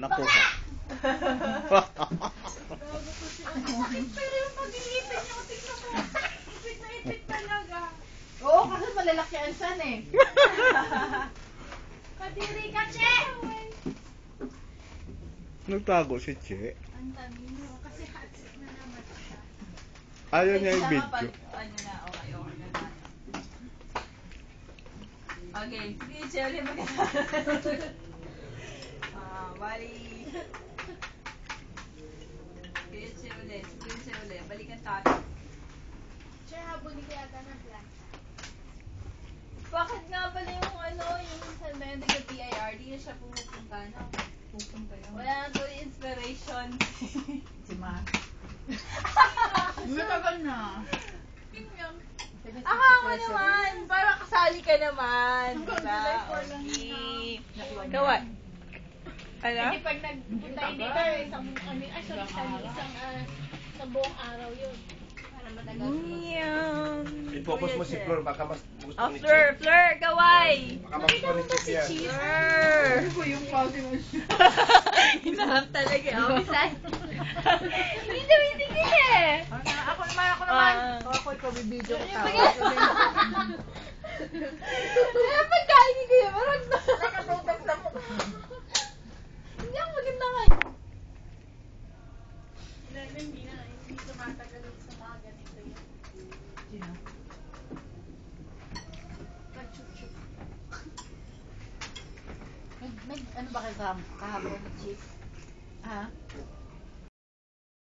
nakuha. Bakit pero yung pag-iipin niyo? Tignan mo. Ipit na ipit talaga. Oo, kasi malalaki ang san eh. Kadiri ka, Che! Nagtago si Che. Ang tabi mo. Kasi hot seat na naman siya. Ayaw niya yung video. Ano na, okay na tayo. Okay, sige, Che, ulit magkasama. Bali. Sige, Che, ulit. Balikan tayo. Che, habuli kaya ka ng planta. Bakit nga pala yung yung sa taga-PIRD na siya pumupunta, no? Pupunta yun. Wala na to inspiration. Si Ma. Matagal na. Ako naman! Parang kasali ka naman. Diba? Okay. Kawat. Ano? Hindi pag nagpunta yun dito, isang buong araw yun. Para matagal. I-focus mo si Flor, baka mas gusto Oh, ni Fleur, Chip. Fleur, gaway! Baka mas gusto ni Chip yan. Fleur! Ano yung pati mo siya? Hinarap talaga. Oh, bisan. Hindi eh. Ako naman. Ako ipabibideo ko tawag. Kaya pagkain ko yun, parang Nakatutok na mo. hindi ako maganda nga. Hindi tumatagal sa mga ganito yun. Sino? Pag-chup-chup. Ano ba kayo kahapon ni Chief? Ha?